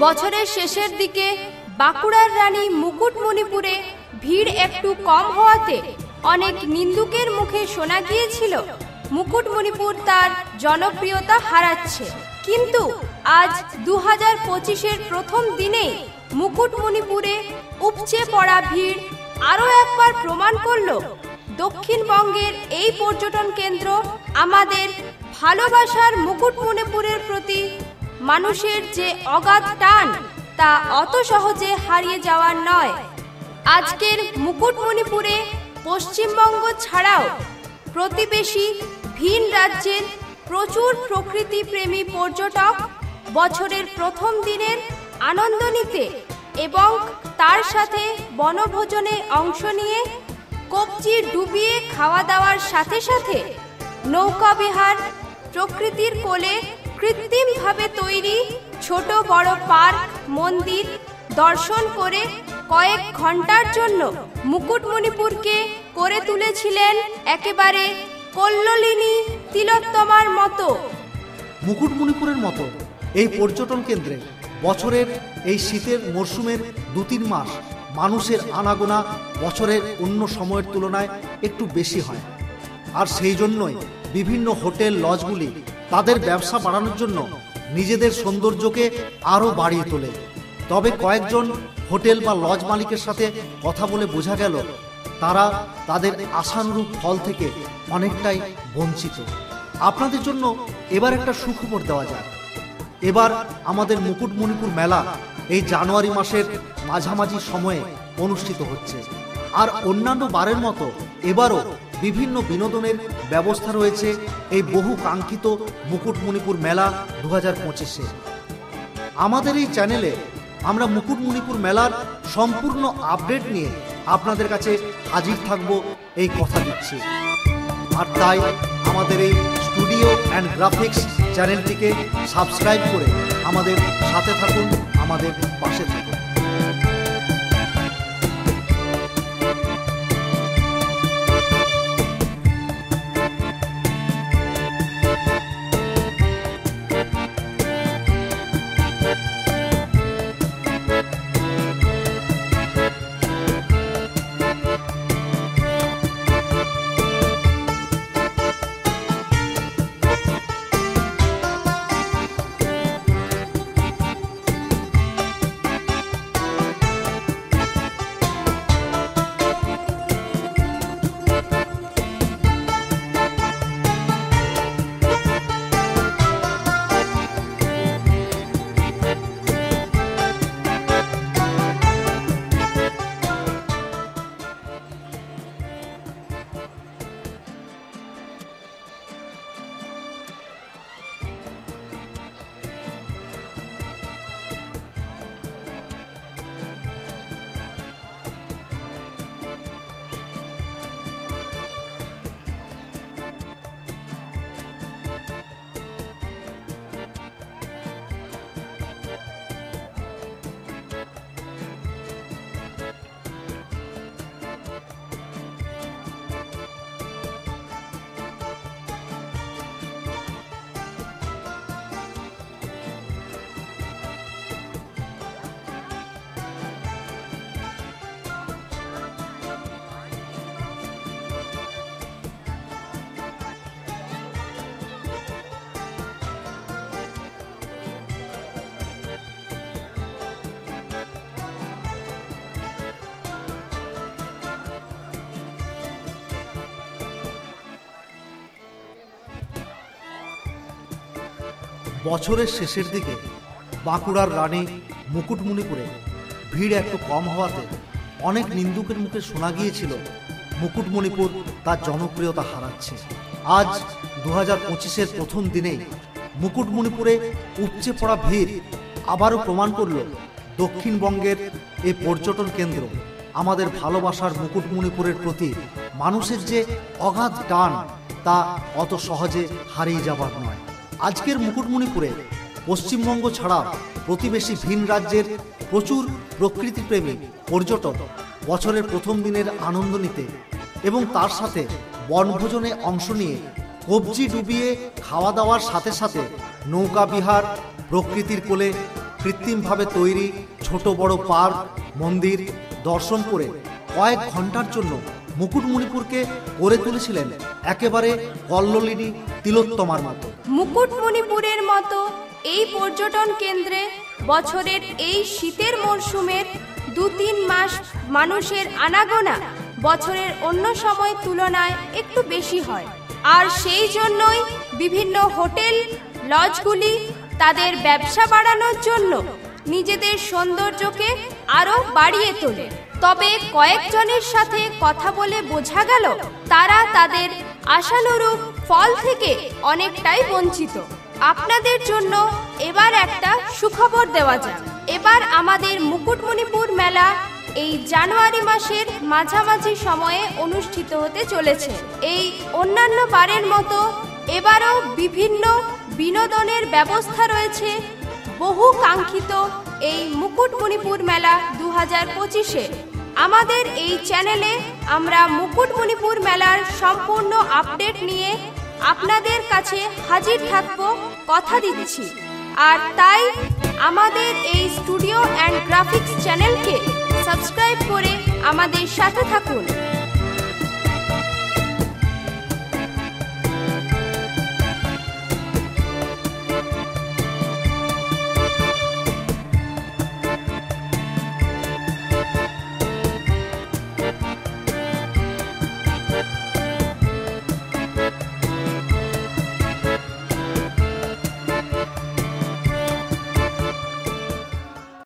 বছরের শেষের দিকে বাঁকুড়ার রানী মুকুটমণিপুরে ভিড় একটু কম হওয়াতে অনেক নিন্দুকের মুখে শোনা গিয়েছিল মুকুটমণিপুর তার জনপ্রিয়তা হারাচ্ছে। কিন্তু আজ 2025-এর প্রথম দিনেই মুকুটমণিপুরে উপচে পড়া ভিড় আরও একবার প্রমাণ করল দক্ষিণবঙ্গের এই পর্যটন কেন্দ্র আমাদের ভালোবাসার মুকুটমণিপুরের প্রতি মানুষের যে অগাধ টান তা অত সহজে হারিয়ে যাওয়ার নয়। আজকের মুকুটমণিপুরে পশ্চিমবঙ্গ ছাড়াও প্রতিবেশী ভিন রাজ্যের প্রচুর প্রকৃতিপ্রেমী পর্যটক বছরের প্রথম দিনের আনন্দ নিতে এবং তার সাথে বনভোজনে অংশ নিয়ে কবজি ডুবিয়ে খাওয়া দাওয়ার সাথে সাথে নৌকাবিহার, প্রকৃতির কোলে কৃত্রিমভাবে তৈরি ছোট বড় পার্ক, মন্দির দর্শন করে কয়েক ঘন্টার জন্য মুকুটমণিপুরকে করে তুলেছিলেন একেবারে কল্লোলিনী তিলোত্তমার মতো। মুকুটমণিপুরের মতো এই পর্যটন কেন্দ্রে বছরের এই শীতের মরশুমের 2-3 মাস মানুষের আনাগোনা বছরের অন্য সময়ের তুলনায় একটু বেশি হয়। আর সেই জন্যই বিভিন্ন হোটেল লজগুলি তাদের ব্যবসা বাড়ানোর জন্য নিজেদের সৌন্দর্যকে আরও বাড়িয়ে তোলে। তবে কয়েকজন হোটেল বা লজ মালিকের সাথে কথা বলে বোঝা গেল তারা তাদের আশানুরূপ ফল থেকে অনেকটাই বঞ্চিত। আপনাদের জন্য এবার একটা সুখবর দেওয়া যায়। এবার আমাদের মুকুটমণিপুর মেলা এই জানুয়ারি মাসের মাঝামাঝি সময়ে অনুষ্ঠিত হচ্ছে। আর অন্যান্য বারের মতো এবারও বিভিন্ন বিনোদনের ব্যবস্থা রয়েছে এই বহু কাঙ্ক্ষিত মুকুটমণিপুর মেলা 2025-এ। আমাদের এই চ্যানেলে আমরা মুকুটমণিপুর মেলার সম্পূর্ণ আপডেট নিয়ে আপনাদের কাছে হাজির থাকব এই কথা দিচ্ছি। আর তাই আমাদের এই স্টুডিও অ্যান্ড গ্রাফিক্স চ্যানেলটিকে সাবস্ক্রাইব করে আমাদের সাথে থাকুন, আমাদের পাশে থাকুন। বছরের শেষের দিকে বাঁকুড়ার রানী মুকুটমণিপুরে ভিড় একটু কম হওয়াতে অনেক নিন্দুকের মুখে শোনা গিয়েছিল মুকুটমণিপুর তার জনপ্রিয়তা হারাচ্ছে। আজ 2025-এর প্রথম দিনেই মুকুটমণিপুরে উপচে পড়া ভিড় আবারও প্রমাণ করল দক্ষিণবঙ্গের এই পর্যটন কেন্দ্র আমাদের ভালোবাসার মুকুটমণিপুরের প্রতি মানুষের যে অগাধ টান তা অত সহজে হারিয়ে যাবার নয়। আজকের মুকুটমণিপুরে পশ্চিমবঙ্গ ছাড়া প্রতিবেশী ভিন রাজ্যের প্রচুর প্রকৃতিপ্রেমী পর্যটক বছরের প্রথম দিনের আনন্দ নিতে এবং তার সাথে বনভোজনে অংশ নিয়ে কবজি ডুবিয়ে খাওয়া দাওয়ার সাথে সাথে নৌকা বিহার, প্রকৃতির কোলে কৃত্রিমভাবে তৈরি ছোট বড় পার্ক, মন্দির দর্শন করে কয়েক ঘন্টার জন্য মুকুটমণিপুরকে গড়ে তুলেছিলেন একেবারে কল্লোলিনী তিলোত্তমার মতো। মুকুটমণিপুরের মতো এই পর্যটন কেন্দ্রে বছরের এই শীতের মরশুমের 2-3 মাস মানুষের আনাগোনা বছরের অন্য সময় তুলনায় একটু বেশি হয়। আর সেই জন্যই বিভিন্ন হোটেল লজগুলি তাদের ব্যবসা বাড়ানোর জন্য নিজেদের সৌন্দর্যকে আরো বাড়িয়ে তোলে। তবে কয়েকজনের সাথে কথা বলে বোঝা গেল তারা তাদের আশানুরূপ ফল থেকে অনেকটাই বঞ্চিত। আপনাদের জন্য এবার একটা সুখবর দেওয়া যায়। এবার আমাদের মুকুটমণিপুর মেলা এই জানুয়ারি মাসের মাঝামাঝি সময়ে অনুষ্ঠিত হতে চলেছে। এই অন্যান্য বারের মতো এবারও বিভিন্ন বিনোদনের ব্যবস্থা রয়েছে। বহু কাঙ্ক্ষিত এই মুকুটমণিপুর মেলা 2025-এ আমাদের এই চ্যানেলে আমরা মুকুটমণিপুর মেলার সম্পূর্ণ আপডেট নিয়ে আপনাদের কাছে হাজির থাকবো, কথা দিচ্ছি। আর তাই আমাদের এই স্টুডিও অ্যান্ড গ্রাফিক্স চ্যানেলকে সাবস্ক্রাইব করে আমাদের সাথে থাকুন।